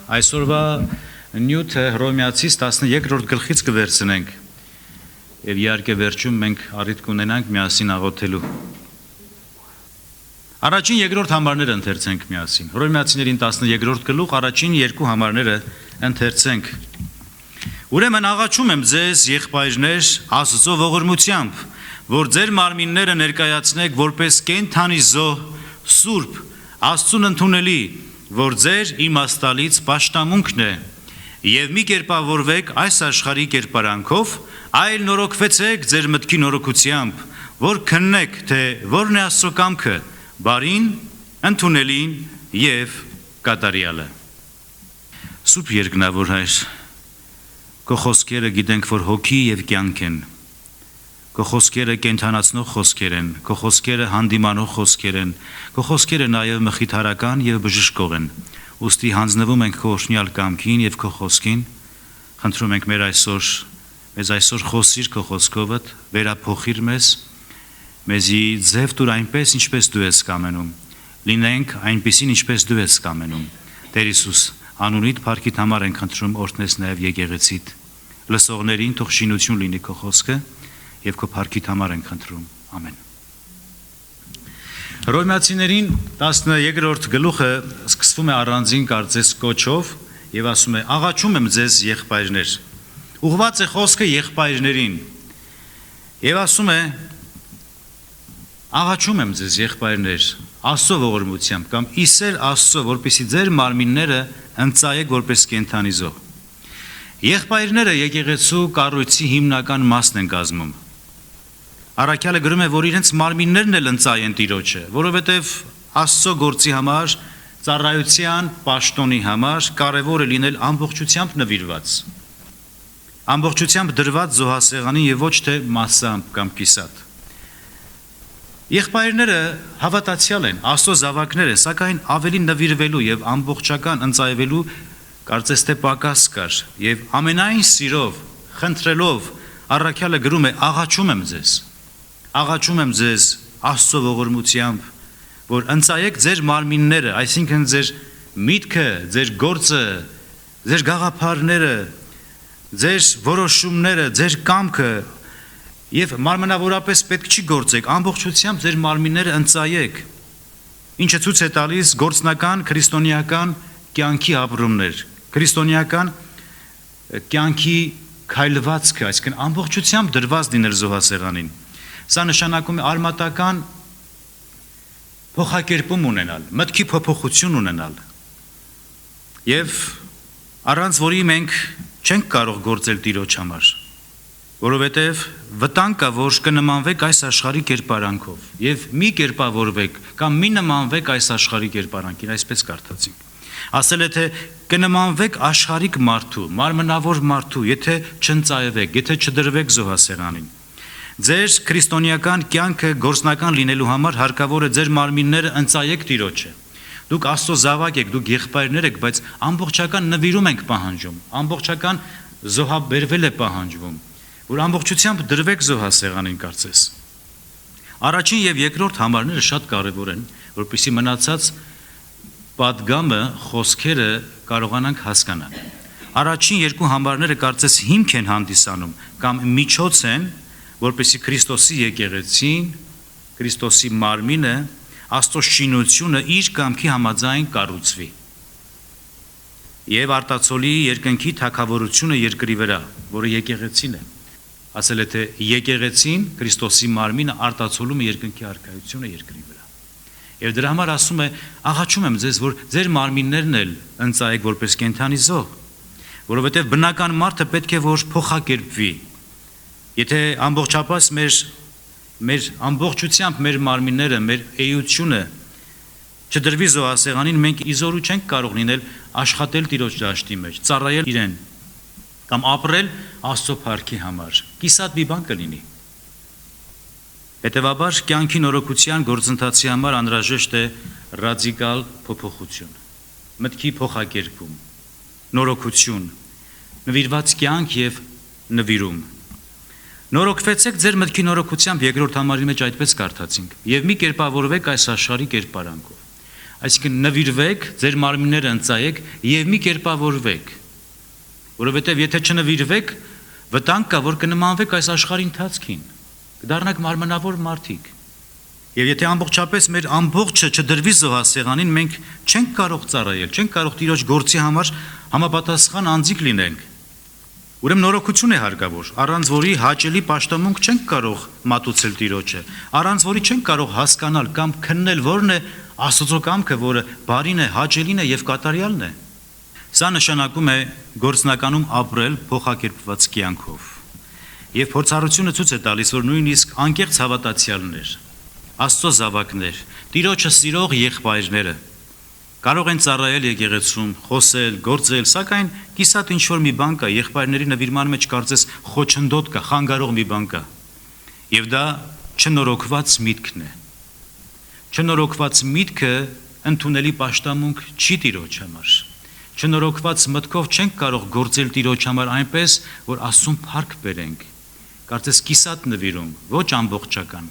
Այսօրվա նյութը Հռոմեացիս 13-րդ գլխից կվերցնենք եւ իհարկե վերջում մենք առիթ կունենանք միասին աղոթելու։ Առաջին երկրորդ համարները ընթերցենք միասին։ Հռոմեացիներին 13-րդ գլուխ առաջին երկու համարները ընթերցենք։ Ուրեմն աղաչում եմ ձեզ, եղբայրներ, Աստծո ողորմությամբ, որ ձեր մարմինները ներկայացնեք որպես կենդանի զոհ, սուրբ, Աստծուն ընդունելի, որ ձեր իմաստալից պաշտամունքն է, եւ մի կերպավորվեք այս աշխարհի կերպարանքով, այլ նորոգվեցեք ձեր մտքի նորոգությամբ, որ քննեք, թե որն է Աստծո կամքը, բարին, ընդունելին եւ կատարյալը։ Սուրբ երկնավոր Հայր, քո խոսքերը գիտենք, որ հոգի եւ կյանք են։ Քո խոսքերը կենթանացնող խոսքեր են, քո խոսքերը հանդիմանող խոսքեր են, քո խոսքերը նաև մխիթարական եւ բժշկող են։ Ուստի հանձնվում ենք քո օրհնյալ կամքին եւ քո խոսքին, խնդրում ենք մեզ այսօր խոսիր քո խոսքովդ, վերափոխիր մեզի ձև տուր այնպես, ինչպես դու ես կամենում, լինենք այնպիսին, ինչպես դու ես կամենում։ Տեր Հիսուս, անունիդ փառքիդ համար ենք խնդրում օրհնես նաև եկեղեցիդ։ Լսողներին թող շինություն լինի քո խոսքը եւ քո փառքիդ համար ենք խնդրում։ Ամեն։ Հռոմեացիներին 13-րդ գլուխը սկսվում է առանձին կարծես կոչով եւ ասում է. աղաչում եմ ձեզ եղբայրներ։ Ուղղված է խոսքը եղբայրներին։ Եվ ասում է. աղաչում եմ ձեզ եղբայրներ, Աստծո ողորմությամբ կամ իսեր Աստծո, որպեսզի ձեր մարմինները ընծայեք որպես կենդանի զոհ։ Եղբայրները եկեղեցու կառույցի հիմնական մասն են կազմում։ Առաքյալը գրում է, որ իրենց մարմիններն էլ ընծայեն Տիրոջը, որովհետև Աստծո գործի համար, ծառայության պաշտոնի համար կարևոր է լինել ամբողջությամբ նվիրված, ամբողջությամբ դրված զոհասեղանին եւ ոչ թե մասամբ կամ կիսատ։ Եղբայրները հավատացյալ են, Աստծո զավակներ են, սակայն ավելի նվիրվելու եւ ամբողջական ընծայվելու կարծես թե պակաս կար եւ ամենայն սիրով, խնդրելով առաքյալը գրում է. աղաչում եմ ձեզ Աստծո ողորմությամբ, որ ընծայեք ձեր մարմինները, այսինքն ձեր միտքը, ձեր գործը, ձեր գաղափարները, ձեր որոշումները, ձեր կամքը եւ մարմնավորապես պետք չի գործեք, ամբողջությամբ ձեր մարմինները ընծայեք, ինչը ցույց է տալիս գործնական քրիստոնեական կյանքի ապրումներ, քրիստոնեական կյանքի քայլվածքը, այսինքն ամբողջությամբ դրված լինել զոհասեղանին։ Սա նշանակում է արմատական փոխակերպում ունենալ, մտքի փոփոխություն ունենալ։ Եվ առանց որի մենք չենք կարող գործել Տիրոջ համար, որովհետև վտանգ կա, որ կնմանվեք այս աշխարհի կերպարանքով եւ մի կերպավորվեք կամ մի նմանվեք այս աշխարհի կերպարանքին, այսպես կարդացինք։ Ասել է, թե կնմանվեք աշխարհիկ մարդու, մարմնավոր մարդու, եթե չընծայվեք, եթե չդրվեք զոհասեղանին։ Ձեր քրիստոնեական կյանքը գործնական լինելու համար հարկավոր է ձեր մարմինները ընծայեք Տիրոջը։ Դուք Աստծո զավակ եք, դուք եղբայրներ եք, բայց ամբողջական նվիրում ենք պահանջում, ամբողջական զոհաբերվել է պահանջվում, որ ամբողջությամբ դրվեք զոհասեղանին կարծես։ Առաջին եւ երկրորդ համարները շատ կարեւոր են, որպեսզի մնացած պատգամը, խոսքերը կարողանանք հասկանալ։ Առաջին երկու համարները կարծես հիմք են հանդիսանում կամ միջոց են, որպեսզի Քրիստոսի եկեղեցին, Քրիստոսի մարմինը, Աստծո շինությունը իր կամքի համաձայն կառուցվի։ Եվ արտացոլի երկնքի թագավորությունը երկրի վրա, որը եկեղեցին է։ Ասել է, թե եկեղեցին, Քրիստոսի մարմինը արտացոլում է երկնքի արքայությունը երկրի վրա։ Եվ դրա համար ասում է. աղաչում եմ ձեզ, որ ձեր մարմիններն էլ ընծայեք որպես կենդանի զոհ, որովհետև բնական մարդը պետք է որ փոխակերպվի։ Եթե ամբողջապես մեր ամբողջությամբ մեր մարմինները, մեր էությունը չդրվի զոհասեղանին, մենք իզորու չենք կարող լինել աշխատել Տիրոջ դաշտի մեջ, ծառայել իրեն կամ ապրել Աստծո փառքի համար։ Կիսատ մի բան կլինի։ Հետևաբար կյանքի նորոգության գործընթացի համար անհրաժեշտ է ռադիկալ փոփոխություն, մտքի փոխակերպում, նորոգություն, նվիրված կյանք եւ նվիրում։ Նորոգվեցեք ձեր մտքի նորոգությամբ երկրորդ համարի մեջ այդպես կարդացինք, եւ մի կերպավորվեք այս աշխարհի կերպարանքով։ Այսինքն նվիրվեք, ձեր մարմինները ընծայեք եւ մի կերպավորվեք, որովհետեւ եթե չնվիրվեք, վտանգ կա, որ կնմանվեք այս աշխարհի ընթացքին, կդառնաք մարմնավոր մարդիկ։ Եվ եթե ամբողջապես մեր ամբողջը չդրվի զոհասեղանին, մենք չենք կարող ծառայել, չենք կարող Տիրոջ գործի համար համապատասխան անձիկ լինենք։ Ուրեմն նորոգություն է հարկավոր, առանց որի հաճելի պաշտամունք չենք կարող մատուցել Տիրոջը, առանց որի չենք կարող հասկանալ կամ քննել որն է Աստծո կամքը, որը բարին է, հաճելին է եւ կատարյալն է։ Սա նշանակում է գործնականում ապրել փոխակերպված կյանքով։ Եվ փորձառությունը ցույց է տալիս, որ նույնիսկ անկեղծ հավատացյալներ, Աստծո զավակներ, Տիրոջը սիրող եղբայրները կարող են ծառայել եկեղեցում, խոսել, գործել, սակայն կիսատ ինչ-որ մի բան կա, եղբայրների նվիրման մեջ կարծես խոչընդոտ կա, խանգարող մի բան կա։ Եվ դա չնորոգված միտքն է։ Չնորոգված միտքը ընդունելի պաշտամունք չի Տիրոջ համար։ Չնորոգված մտքով չենք կարող գործել Տիրոջ համար այնպես, որ Աստծուն փառք բերենք։ Կարծես կիսատ նվիրում, ոչ ամբողջական։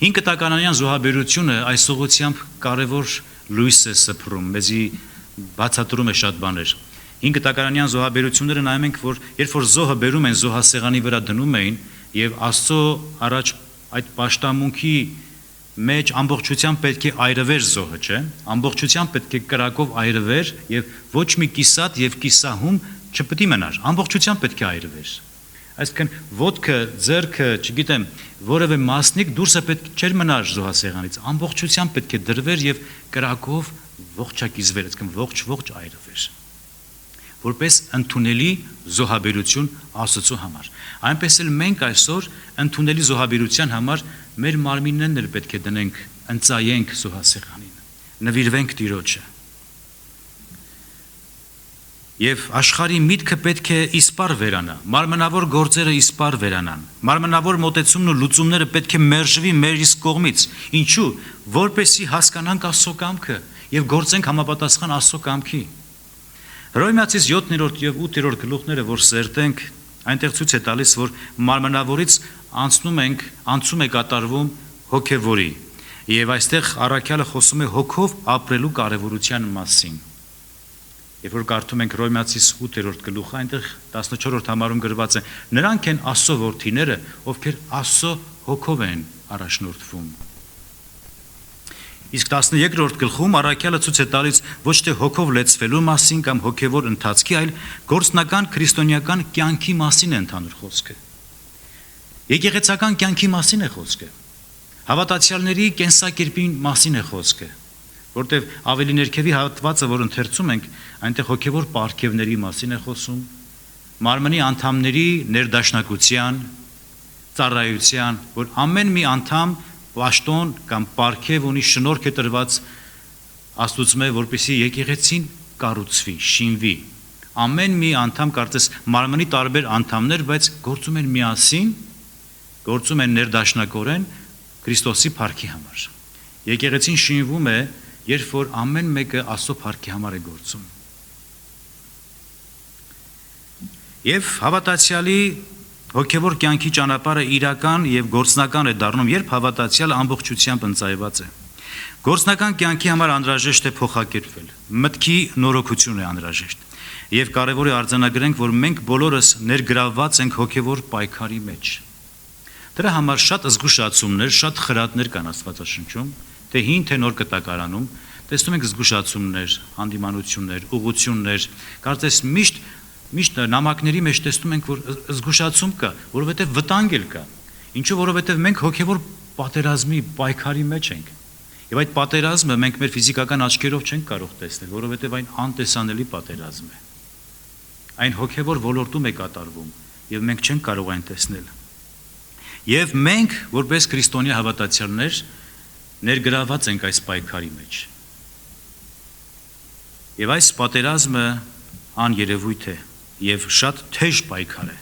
5 տականանյան զոհաբերությունը այս ուղղությամբ կարևոր լույս է սփռում, մեզի բացատրում է շատ բաներ։ 5 տականանյան զոհաբերությունները նայում ենք, որ երբ որ զոհը բերում են զոհասեղանի վրա դնում էին եւ Աստծո առաջ այդ պաշտամունքի մեջ ամբողջությամբ պետք է այրվեր զոհը, չէ՞։ Ամբողջությամբ պետք է կրակով այրվեր եւ ոչ մի կիսատ եւ կիսահում չպետք է մնար։ Ամբողջությամբ պետք է այրվեր։ Այսինքն ոտքը, ձեռքը, չգիտեմ, որևէ մասնիկ դուրսը պետք չէր մնար զոհասեղանից, ամբողջությամբ պետք է դրվեր եւ կրակով ողջակիզվեր, այսինքն ողջ այրվեր, որպես ընդունելի զոհաբերություն Աստծո համար։ Այնպես էլ մենք այսօր ընդունելի զոհաբերության համար մեր մարմիններն էլ պետք է դնենք, ընծայենք զոհասեղանին, նվիրվենք Տիրոջը։ Եվ աշխարհի միտքը պետք է իսպար վերանա, մարմնավոր գործերը իսպար վերանան, մարմնավոր մոտեցումն ու լուծումները պետք է մերժվի մեր իսկ կողմից։ Ինչու՞, որպեսզի հասկանանք Աստծո կամքը եւ գործենք համապատասխան Աստծո կամքի։ Հռոմեացիս 7-րդ եւ 8-րդ գլուխները, որ սերտենք, այնտեղ ցույց է տալիս, որ մարմնավորից անցում է կատարվում հոգեվորի, եւ այստեղ առաքյալը խոսում է հոգով ապրելու կարեւորության մասին։ Երբ որ կարդում ենք Հռոմեացիս 8-րդ գլուխը, այնտեղ 14-րդ համարում գրված է. նրանք են Աստծո որդիները, ովքեր Աստծո հոգով են առաջնորդվում։ Իսկ 13-րդ գլխում առաքյալը ցույց է տալիս ոչ թե հոգով լեցվելու մասին կամ հոգևոր ընթացքի, այլ գործնական քրիստոնեական կյանքի մասին է ընդհանուր խոսքը։ Եկեղեցական կյանքի մասին է խոսքը։ Հավատացյալների կենսակերպի մասին է խոսքը, որտեղ ավելի ներքևի հատվածը, որ ընթերցում ենք, այնտեղ հոգևոր պարգևների մասին է խոսում, մարմնի անդամների ներդաշնակության, ծառայության, որ ամեն մի անդամ պաշտոն կամ պարգև ունի, շնորհք է տրված Աստծո, որպեսզի եկեղեցին կառուցվի, շինվի։ Ամեն մի անդամ կարծես մարմնի տարբեր անդամներ, բայց գործում են միասին, գործում են ներդաշնակորեն Քրիստոսի փառքի համար։ Եկեղեցին շինվում է, երբ որ ամեն մեկը Աստծո փառքի համար է գործում։ Եվ հավատացյալի հոգևոր կյանքի ճանապարհը իրական եւ գործնական է դառնում, երբ հավատացյալը ամբողջությամբ ընծայված է։ Գործնական կյանքի համար անհրաժեշտ է փոխակերպվել, մտքի նորոգություն է անհրաժեշտ։ Եվ կարևոր է արձանագրենք, որ մենք բոլորս ներգրավված ենք հոգևոր պայքարի մեջ։ Դրա համար շատ զգուշացումներ, շատ խրատներ կան Աստվածաշնչում, թե հին թե նոր կտակարանում, տեսնում ենք զգուշացումներ, հանդիմանություններ, ուղղություններ, կարծես միշտ նամակների մեջ տեսնում ենք, որ զգուշացում կա, որովհետև վտանգ էլ կա։ Ինչու, որովհետև մենք հոգևոր պատերազմի պայքարի մեջ ենք։ Եվ այդ պատերազմը մենք մեր ֆիզիկական աչքերով չենք կարող տեսնել, որովհետև այն անտեսանելի պատերազմ է։ Այն հոգևոր ոլորտում է կատարվում, եւ մենք չենք կարող այն տեսնել։ Եվ մենք, որպես քրիստոնյա հավատացյալներ, ներգրաված ենք այս պայքարի մեջ։ Եվ այս պատերազմը աներևույթ է եւ շատ թեժ պայքար է։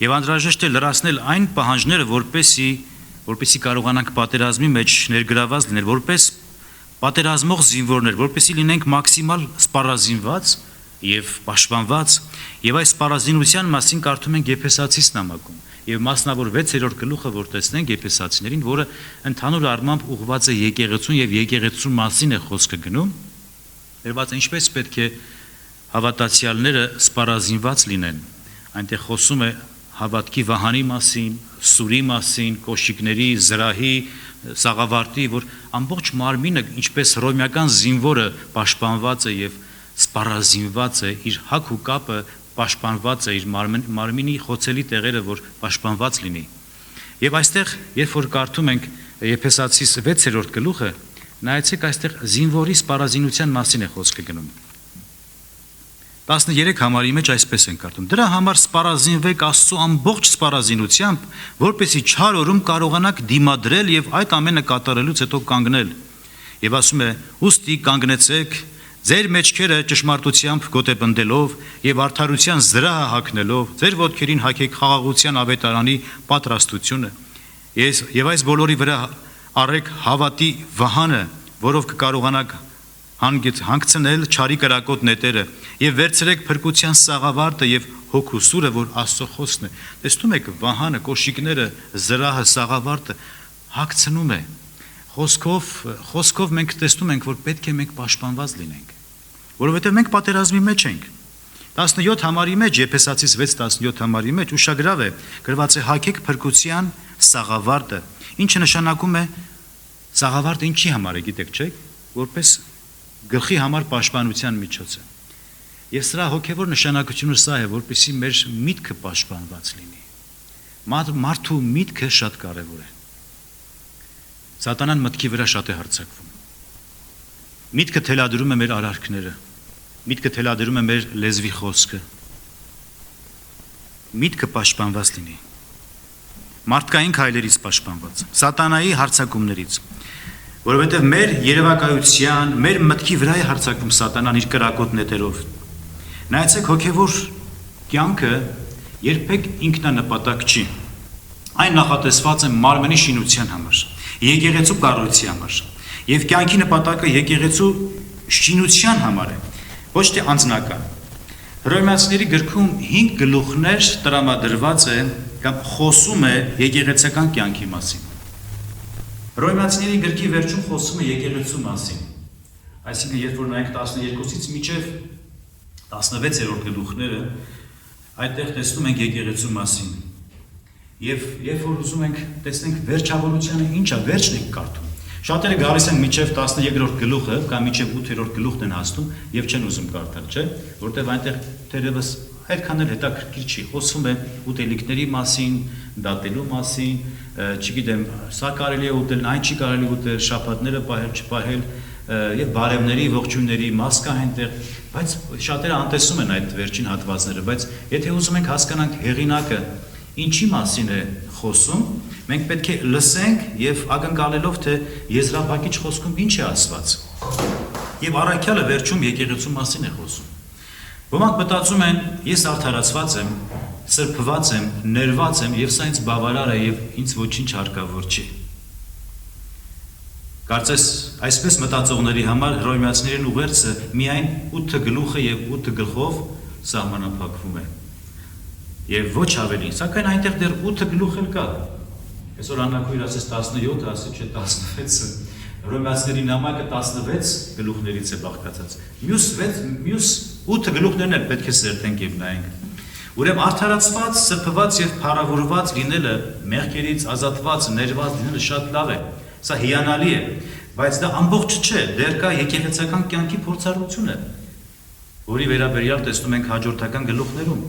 Եվ անհրաժեշտ է լրացնել այն պահանջները, որպեսզի կարողանանք պատերազմի մեջ ներգրաված լինել, որպես պատերազմող զինվորներ, որպեսզի լինենք մաքսիմալ սպառազինված եւ պաշտպանված, եւ այս սպառազինության մասին կարդում ենք Եփեսացիս նամակում, եւ մասնավոր 6-րդ գլուխը, որ տեսնենք Եփեսացիներին, որը ընդհանուր առմամբ ուղղված է եկեղեցուն եւ եկեղեցու մասին է խոսքը գնում, դերված ինչպես պետք է հավատացյալները սպառազինված լինեն, այնտեղ խոսում է հավատքի վահանի մասին, սուրի մասին, կոշիկների, զրահի, սաղավարտի, որ ամբողջ մարմինը, ինչպես հռոմեական զինվորը պաշտպանված է եւ սպառազինված է, իր հակ ու կապը պաշտպանված է, իր մարմինի խոցելի տեղերը, որ պաշտպանված լինի։ Եվ այստեղ, երբ որ կարդում ենք Եփեսացիս 6-րդ գլուխը, նայեցեք այստեղ զինվորի սպառազինության մասին է խոսքը գնում։ 13 համարի մեջ այսպես են կարդում. դրա համար սպառազինվեք Աստծո ամբողջ սպառազինությամբ, որպեսզի չար օրում կարողանաք դիմադրել եւ այդ ամենը կատարելուց հետո կանգնել։ Եվ ասում է. ուստի կանգնեցեք, ձեր մեջքերը ճշմարտությամբ գոտեպնդելով եւ արդարության զրահը հագնելով, ձեր ոտքերին հագեք խաղաղության ավետարանի պատրաստությունը։ Եվ այս բոլորի վրա առեք հավատի վահանը, որով կկարողանաք հանգցնել չարի կրակոտ նետերը եւ վերցրեք փրկության սաղավարտը եւ հոգու սուրը, որ Աստծո խոսքն է։ Տեսնում եք վահանը, կոշիկները, զրահը, սաղավարտը հագցնում է։ Խոսքով մենք տեսնում ենք, որ պետք է մենք պաշտպանված լինենք, որովհետեւ մենք պատերազմի մեջ ենք։ 17 համարի մեջ, Եփեսացիս 6:17 համարի մեջ ուշագրավ է գրված է հագեք փրկության սաղավարտը, ինչը նշանակում է սաղավարտը ինչի համար է, գիտեք, չէ՞, որպես գլխի համար պաշտպանության միջոց է։ Եվ սրա հոգևոր նշանակությունը սա է, որպեսզի մեր միտքը պաշտպանված լինի։ Մարդու միտքը շատ կարևոր է։ Սատանան մտքի վրա շատ է հարձակվում։ Միտքը թելադրում է մեր արարքները, միտքը թելադրում է մեր լեզվի խոսքը։ Միտքը պաշտպանված լինի։ Մարդկային քայլերից պաշտպանված, սատանայի հարձակումներից, որովհետև մեր երևակայության, մեր մտքի վրա է հարձակվում սատանան իր կրակոտ նետերով։ Նայեցեք, հոգևոր կյանքը երբեք ինքնանպատակ չի։ Այն նախատեսված է մարմնի շինության համար, եկեղեցու կառույցի համար, եւ կյանքի նպատակը եկեղեցու շինության համար է, ոչ թե անձնական։ Հռոմեացիների գրքում 5 գլուխներ տրամադրված է կամ խոսում է եկեղեցական կյանքի մասին։ Հռոմեացիների գրքի վերջում խոսում է եկեղեցու մասին։ Այսինքն, երբ որ նայենք 12-ից մինչև 16-րդ գլուխները, այդտեղ տեսնում ենք եկեղեցու մասին։ Եվ երբ որ ուզում ենք տեսնենք վերջավորությունը ինչ է, վերջն ենք կարդում։ Շատերը գալիս են մինչև 13-րդ գլուխը կամ մինչև 8-րդ գլուխն են հասնում եւ չեն ուզում կարդալ, չէ՞, որտեղ այնտեղ թերևս այդքան էլ հետաքրքիր չի, խոսում է ուտելիքների մասին, դատելու մասին, չգիտեմ, սա կարելի է ուտել, այն չի կարելի ուտել, շաբաթները պահել, չպահել եւ բարևների, ողջույնների մաս կա այնտեղ, բայց շատերը անտեսում են այդ վերջին հատվածները, բայց եթե ուզում ենք հասկանանք հեղինակը ինչի մասին է խոսում, մենք պետք է լսենք եւ ակնկալելով, թե եզրափակիչ խոսքում ինչ է ասված։ Եվ առաքյալը վերջում եկեղեցու մասին է խոսում։ Ոմանք մտածում են, ես արդարացված եմ, սրբված եմ, ներված եմ եւ սա ինձ բավարար է եւ ինձ ոչինչ հարկավոր չի։ Կարծես այսպես մտածողների համար հռոմեացիներին ուղերձը միայն 8 գլուխը եւ 8 գլխով սահմանափակվում է։ Եվ ոչ ավելին, սակայն այնտեղ դեռ 8 գլուխ էլ կա։ Այսօր Աննաքույր ասեց 17, ասեց չէ 16-ը։ Հռոմեացիների նամակը 16 գլուխներից է բաղկացած։ Մյուս 8 գլուխներն էլ պետք է սերտենք եւ նայենք։ Ուրեմն արդարացված, սրբված եւ փառավորված լինելը, մեղքերից ազատված, ներված լինելը շատ լավ է։ Սա հիանալի է, բայց դա ամբողջ չէ, դեռ կա եկեղեցական կյանքի փորձառությունը, որի վերաբերյալ տեսնում ենք հաջորդական գլուխներում։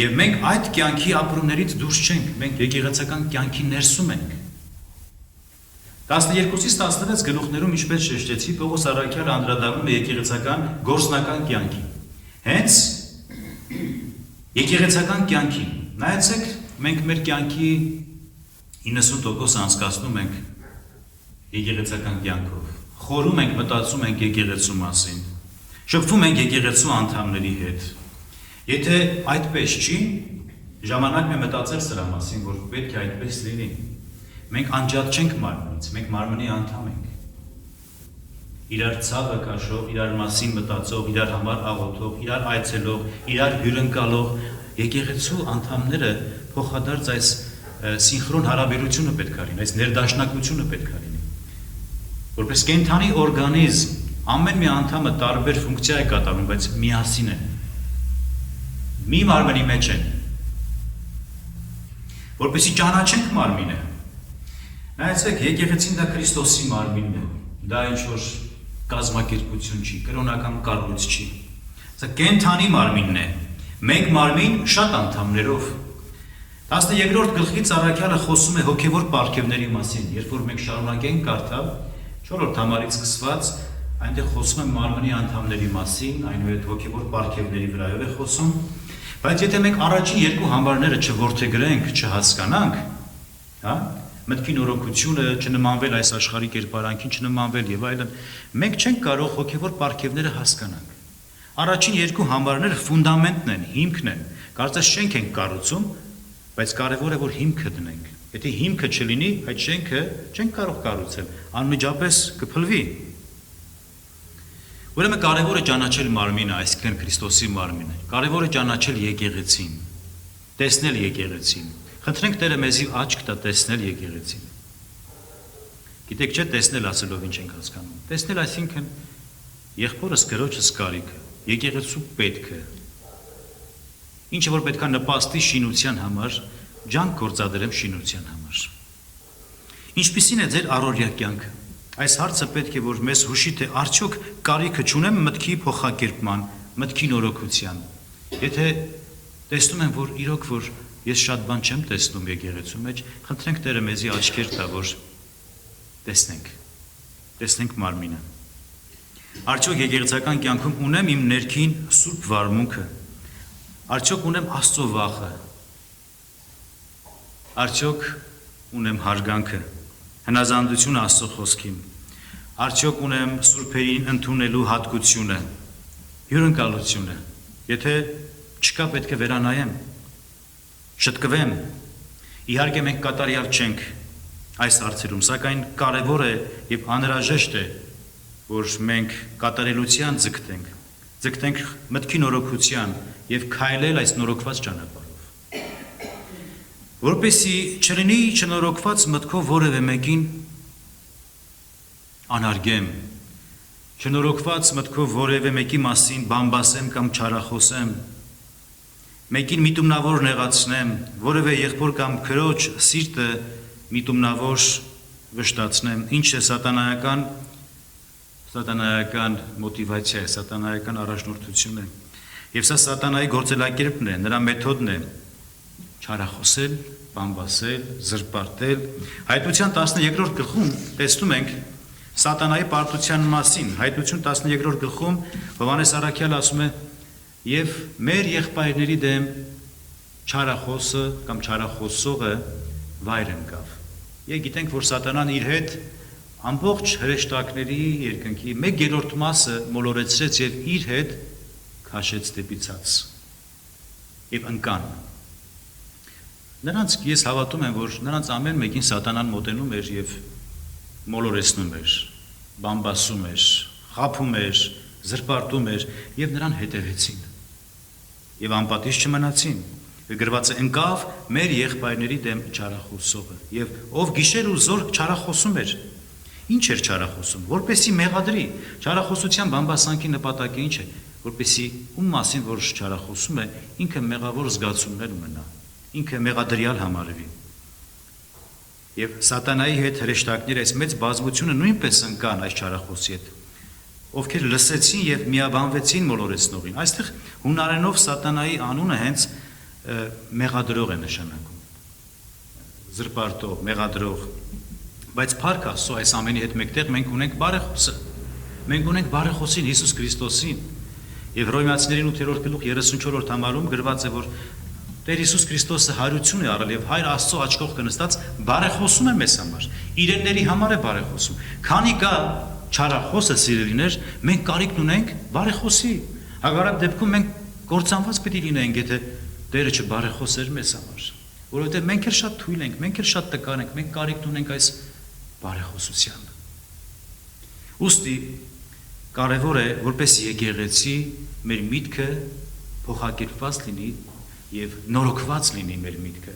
Եվ մենք այդ կյանքի ապրումներից դուրս չենք, մենք եկեղեցական կյանքի ներսում ենք։ 12-ից 16 գլուխներում, ինչպես շեշտեցի, Պողոս առաքյալը անդրադառնում է եկեղեցական գործնական կյանքի։ Հենց եկեղեցական կյանքի։ Նայեցեք, մենք մեր կյանքի 90% անցկացնում ենք եկեղեցական կյանքով։ Խորում ենք, մտածում ենք եկեղեցու մասին։ Շփվում ենք եկեղեցու անդամների հետ։ Եթե այդպես չի, ժամանակն է մտածել սրա մասին, որ պետք է այդպես լինի։ Մենք անջատ չենք մարմնից, մենք մարմնի անդամ ենք։ իրար ցավը քաշող, իրար մասին մտածող, իրար համար աղոթող, իրար այցելող, իրար հյուրընկալող եկեղեցու անդամները փոխադարձ այս սինխրոն հարաբերությունը պետք է լինի, այս ներդաշնակությունը պետք է լինի։ Որպես կենդանի օրգանիզմ ամեն մի անդամը տարբեր ֆունկցիա է կատարում, բայց միասին է։ Մի մարմնի մեջ են։ Որպեսզի ճանաչենք մարմինը։ Նայեցեք, եկեղեցին դա Քրիստոսի մարմինն է։ Դա ինչ որ կազմակերպություն չի, կրոնական կառույց չի։ Սա կենդանի մարմինն է։ Մեկ մարմին շատ անդամներով։ 12-րդ գլխից Առաքյալը խոսում է հոգևոր պարգևների մասին, երբ որ մենք շարունակենք կարդալ 4-րդ համարից սկսված, այնտեղ խոսում է մարմնի անդամների մասին, այնուհետ հոգևոր պարգևների վրայով է խոսում, բայց եթե մենք առաջին երկու համարները չորդեգրենք, չհասկանանք, հա, մտքի նորոգությունը, չնմանվել այս աշխարհի կերպարանքին, չնմանվել եւ այլն, մենք չենք կարող հոգևոր պարգևները հասկանանք։ Առաջին երկու համարները ֆունդամենտն են, հիմքն են։ Կարծես շենք ենք կառուցում, բայց կարևոր է որ հիմքը դնենք։ Եթե հիմքը չլինի, այդ շենքը չենք կարող կառուցել, անմիջապես կփլվի։ Ուրեմն կարևոր է ճանաչել մարմինը, այսինքն Քրիստոսի մարմինը։ Կարևոր է ճանաչել եկեղեցին, տեսնել եկեղեցին։ Խնդրենք Տերը մեզի աչք տա տեսնել եկեղեցին։ Գիտեք չէ, տեսնել ասելով ինչ ենք հասկանում։ Տեսնել այսինքն եղբորս կրոջս կարիքը, եկեղեցու պետքը։ Ինչը որ պետքա նպաստի շինության համար, ջանք գործադրեմ շինության համար։ Ինչպիսին է ձեր առօրյա կյանքը։ Այս հարցը պետք է որ մեզ հուշի, թե արդյոք կարիքը չունեմ մտքի փոխակերպման, մտքի նորոգության։ Եթե տեսնում եմ, որ իրոք որ ես շատ բան չեմ տեսնում եկեղեցու մեջ, խնդրենք Տերը մեզի աչքեր տա, որ տեսնենք մարմինը։ Արդյոք եկեղեցական կյանքում ունեմ իմ ներքին սուրբ վարմունքը։ Արդյոք ունեմ Աստծո վախը։ Արդյոք ունեմ հարգանքը, հնազանդությունը Աստծո խոսքին։ Արդյոք ունեմ սուրբերին ընդունելու հատկությունը, հյուրընկալությունը։ Եթե չկա, պետք է վերանայեմ, շտկվեմ։ Իհարկե մենք կատարյալ չենք այս հարցերում, սակայն կարևոր է եւ անհրաժեշտ է, որ մենք կատարելության ձգտենք մտքի նորոգության եւ քայլել այս նորոգված ճանապարհով։ Որպեսզի չլինի չնորոգված մտքով որևէ մեկին անարգեմ, չնորոգված մտքով որևէ մեկի մասին բամբասեմ կամ չարախոսեմ, մեկին միտումնավոր նեղացնեմ, որևէ եղբոր կամ քրոջ սիրտը միտումնավոր վշտացնեմ, ինչ է սատանայական մոտիվացիա է, սատանայական առաջնորդություն է, եւ սա սատանայի գործելակերպն է, նրա մեթոդն է, չարախոսել, բամբասել, զրպարտել։ Հայտնության 12-րդ գլխում տեսնում ենք սատանայի պարտության մասին, Հայտնություն 12-րդ գլխում Հովհաննես առաքյալը ասում է. «Եվ մեր եղբայրների դեմ չարախոսը կամ չարախոսողը վայր ընկավ»։ Եվ գիտենք, որ սատանան իր հետ ամբողջ հրեշտակների երկնքի 1/3 մասը մոլորեցրեց եւ իր հետ քաշեց դեպի ցած։ Եվ ընկան։ Նրանց ես հավատում եմ, որ նրանց ամեն մեկին սատանան մոտենում էր եւ մոլորեցնում էր, բամբասում էր, խաբում էր, զրպարտում էր եւ նրան հետևեցին։ Եվ անպատիժ չմնացին։ Գրված է ընկավ մեր եղբայրների դեմ չարախոսողը եւ ով գիշեր ու զոր չարախոսում էր։ Ինչ էր չարախոսում, որպեսի մեղադրի։ Չարախոսության բամբասանքի նպատակը ինչ է, որպեսի ում մասին որ չարախոսում է, ինքը մեղավոր զգացումներ ունենա, ինքը մեղադրյալ համարվի։ Եվ սատանայի հետ հրեշտակները այս մեծ բազմությունը նույնպես ընկան այս չարախոսի հետ, ովքեր լսեցին եւ միաբանվեցին մոլորեցնողին։ Այստեղ հունարենով սատանայի անունը հենց մեղադրող է նշանակում, զրպարտող, մեղադրող, բայց փառք Աստծո այս ամենի հետ մեկտեղ մենք ունենք բարեխոսը, մենք ունենք բարեխոսին Հիսուս Քրիստոսին, եւ Հռոմեացիներին 8-րդ գլուխ 34-րդ համարում գրված է, որ Տեր Հիսուս Քրիստոսը հարություն է առել եւ Հայր Աստծո աչքով կնստած բարեխոսում է մեզ համար, իրենների համար է բարեխոսում, քանի կա չարախոսը սիրելիներ, մենք կարիք ունենք բարեխոսի, հակառակ դեպքում մենք կործանված պիտի լինենք, եթե Տերը չբարեխոսեր մեզ համար, որովհետև մենք էլ շատ թույլ ենք, մենք էլ շատ տկար ենք, մենք կարիք ունենք այս բարեխոսության։ Ուստի կարևոր է որպես եկեղեցի մեր միտքը փոխակերպված լինի եւ նորոգված լինի մեր միտքը։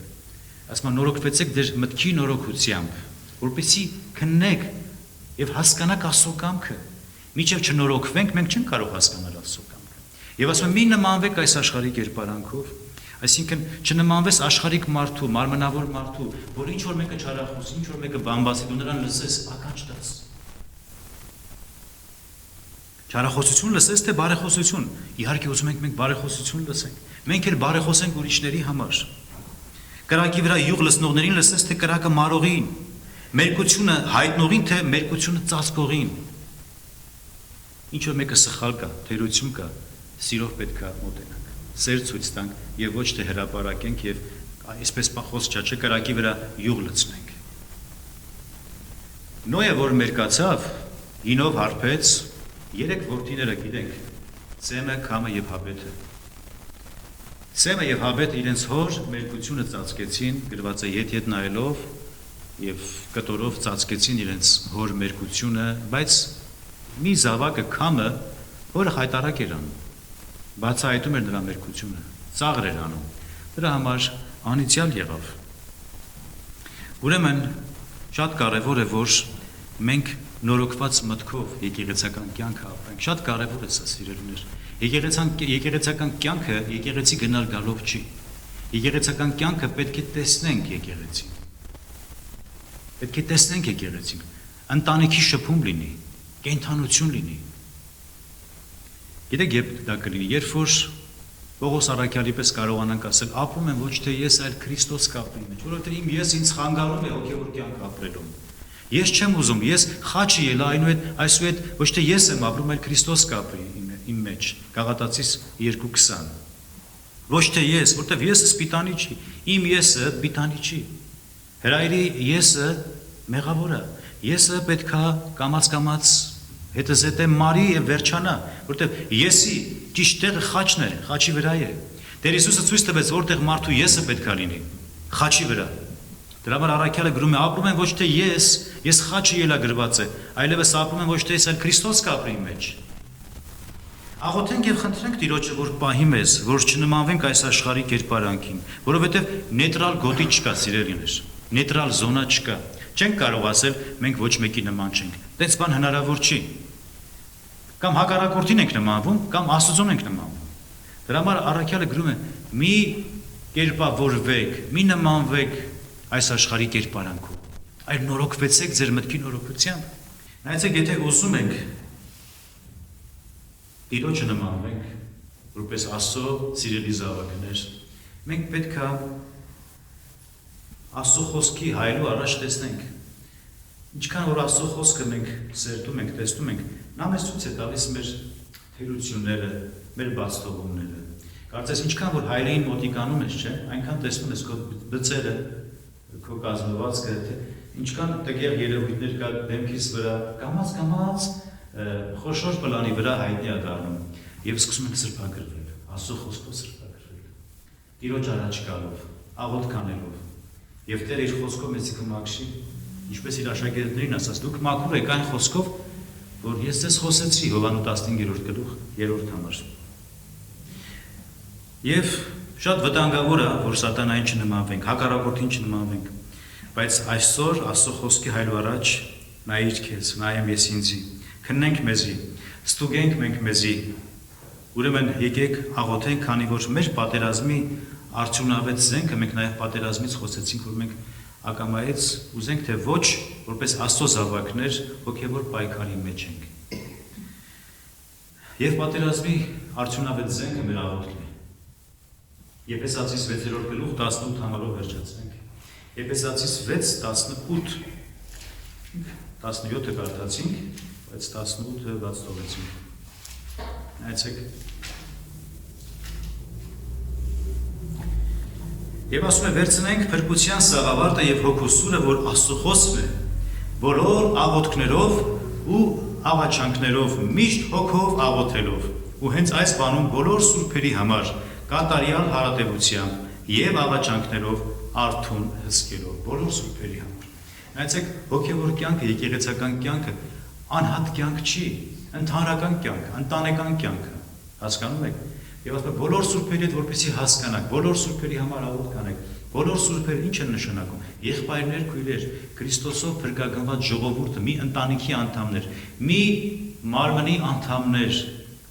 Ասում եմ նորոգվեցեք դեր մտքի նորոգությամբ, որպեսզի քննեք եւ հասկանաք Աստծո կամքը։ Մինչեւ չնորոգվենք, մենք չենք կարող հասկանալ Աստծո կամքը։ Եվ ասում եմ մի նմանվեք այս աշխարհի կերպարանքով, այսինքն չնմանվես աշխարհիկ մարդու, մարմնավոր մարդու, որ ինչ որ մեկը չարախոսի, ինչ որ մեկը բամբասի, դու նրան լսես, ականջ տաս։ Չարախոսություն լսես թե բարեխոսություն։ Իհարկե ուզում ենք մենք բարեխոսություն լսենք։ Մենք էլ բարեխոսենք ուրիշների համար։ Կրակի վրա յուղ լցնողներին լսես թե կրակը մարողին, մերկությունը հայտնողին թե մերկությունը ծածկողին։ Ինչ որ մեկը սխալ կա, թերություն կա, սիրով պետք է մոտենանք, սեր ցույց տանք եւ ոչ թե հրապարակենք եւ այսպես պախոս չաչե կրակի վրա յուղ լցնենք։ Նոյը որ մերկացավ, հինով հարբեց, երեք որդիները գիտենք, Սեմը, Քամը եւ Հաբեթը։ Սեմը եւ Հաբեթը իրենց հոր մերկությունը ծածկեցին, գրված է ետ նայելով եւ կտորով ծածկեցին իրենց հոր մերկությունը, բայց մի զավակը Քամը, որը հայտարարակ էր անում, բացահայտում էր նրա մերկությունը, ծաղր էր անում, դրա համար անիծյալ եղավ։ Ուրեմն շատ կարևոր է, որ մենք նորոգված մտքով եկեղեցական կյանքը ապրենք, շատ կարևոր է սա սիրելիներ։ Եկեղեցական կյանքը եկեղեցի գնալ գալով չի։ Եկեղեցական կյանքը պետք է տեսնենք եկեղեցին։ Պետք է տեսնենք եկեղեցին, ընտանիքի շփում լինի, կենդանություն լինի։ Գիտեք, երբ դա կլինի, երբ որ Պողոս առաքյալի պես կարողանանք ասել, ապրում եմ ոչ թե ես, այլ Քրիստոս կապրի մեջ, որովհետև իմ ես ինձ խանգարում է հոգևոր կյանք ապրելուն։ Ես չեմ ուզում, ես խաչի ելա այսուհետ ոչ թե ես եմ ապրում, այլ Քրիստոս կապրի իմ մեջ, Գաղատացիս 2:20։ Ոչ թե ես, որովհետև եսը սպիտանի չի, իմ եսը պիտանի չի։ Հրայրի եսը մեղավոր է, եսը պետքա կամաց հետզհետե մարի եւ վերջանա, որովհետեւ եսի ճիշտ տեղը խաչն է, խաչի վրա է։ Տեր Հիսուսը ցույց տվեց, որտեղ մարդու եսը պետքա լինի, խաչի վրա։ Դրա համար առաքյալը գրում է, ապրում եմ ոչ թե ես խաչը ելա գրված է, այլևս ապրում եմ ոչ թե ես, այլ Քրիստոս կապրի մեջ։ Աղոթենք եւ խնդրենք Տիրոջը, որ պահի մեզ, որ չնմանվենք այս աշխարհի կերպարանքին, որովհետեւ նեյտրալ գոտի չկա, սիրելիներ, նեյտրալ զոնա չկա։ Չենք կարող ասել մենք ոչ մեկի նման չենք։ Տենց բան հնարավոր չի։ Կամ հակառակորդին ենք նմանվում, կամ Աստծուն ենք նմանվում։ Դրա համար առաքյալը գրում է. մի կերպավորվեք, մի նմանվեք այս աշխարհի կերպարանքով, այլ նորոգվեցեք ձեր մտքի նորոգությամբ։ Նայեցեք, եթե ուզում ենք Տիրոջը նմանվենք, որպես Աստծո սիրելի զավակներ, մենք պետք է Աստծո խոսքի հայելու առաջ տեսնենք։ Ինչքան որ Աստծո խոսքը մենք սերտում ենք, տեսնում ենք, նա մեզ ցույց է տալիս մեր թերությունները, մեր բաց թողումները։ Կարծես ինչքան որ հայրեին մոտիկանում ես, չէ, այնքան տեսնում ես քո բծերը, քո կազմվածքը, թե ինչքան տգեղ երևույթներ կա դեմքիս վրա, կամաց խոշոր պլանի վրա հայտնի է դառնում եւ սկսում ենք սրբագրվել, Աստծո խոսքով սրբագրվել։ Տիրոջ առաջ գալով, աղոթք անելով եւ Տեր իր խոսքով մեզ կմաքրի, ինչպես իր աշակերտներին ասաց, դուք մաքուր եք այն խոսքով, որ ես ձեզ խոսեցի Հովհաննես 15-րդ գլուխ 3-րդ համար։ Եվ շատ վտանգավոր է, որ սատանային չնմանվենք, հակառակորդին չնմանվենք, բայց այսօր Աստծո խոսքի հայելու առաջ նայիր քեզ, նայեմ ես ինձի, քննենք մեզի, ստուգենք մենք մեզի, ուրեմն եկեք աղոթենք, քանի որ մեր պատերազմի արդյունավետ զենքը մենք նաև պատերազմից խոսեցինք, որ մենք ակամայից ուզենք թե ոչ, որպես Աստծո զավակներ հոգևոր պայքարի մեջ ենք։ Եվ պատերազմի արդյունավետ զենքը մեր աղոթքն է։ Եփեսացիս 6-րդ գլուխ 18 համարով վերջացնենք։ Եփեսացիս 6:18 17-ը կարդացինք, բայց 18-ը բաց թողեցինք։ Նայեցեք։ Եվ ասում է վերցնենք փրկության սաղավարտը եւ հոգու սուրը, որ Աստծո խոսքն է, բոլոր աղոթքներով ու աղաչանքներով միշտ հոգով աղոթելով, ու հենց այս բանում բոլոր սուրբերի համար կատարյալ հարատևությամբ եւ աղաչանքներով արթուն հսկելով, բոլոր սուրբերի համար։ Նայեցեք, հոգևոր կյանքը, եկեղեցական կյանքը անհատ կյանք չի, ընդհանրական կյանք, ընտանեկան կյանքը, հասկանում եք։ Եվ ասում եմ բոլոր սուրբերի հետ որպեսզի հասկանաք, բոլոր սուրբերի համար աղոթ կանեք, բոլոր սուրբերը ինչ են նշանակում։ Եղբայրներ, քույրեր, Քրիստոսով փրկագնված ժողովուրդը, մի ընտանիքի անդամներ, մի մարմնի անդամներ,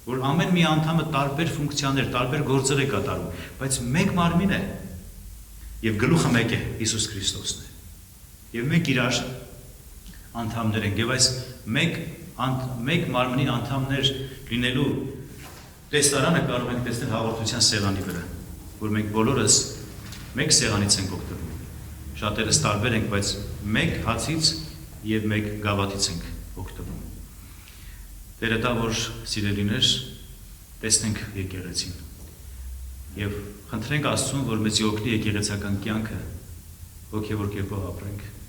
որ ամեն մի անդամը տարբեր ֆունկցիաներ, տարբեր գործեր է կատարում, բայց մեկ մարմին է։ Եվ գլուխը մեկ է, Հիսուս Քրիստոսն է։ Եվ մենք իրար անդամներ ենք, եւ այս մեկ մարմնի անդամներ լինելու տեսարանը կարող ենք տեսնել հաղորդության սեղանի վրա, որ մենք բոլորս մեկ սեղանից ենք օգտվում։ Շատերս տարբեր ենք, բայց մեկ հացից եւ մեկ գավաթից ենք օգտվում։ Տերը տա, որ սիրելիներ, տեսնենք եկեղեցին եւ խնդրենք Աստծուն, որ մեզ օգնի եկեղեցական կյանքը հոգեվոր կերպով ապրենք։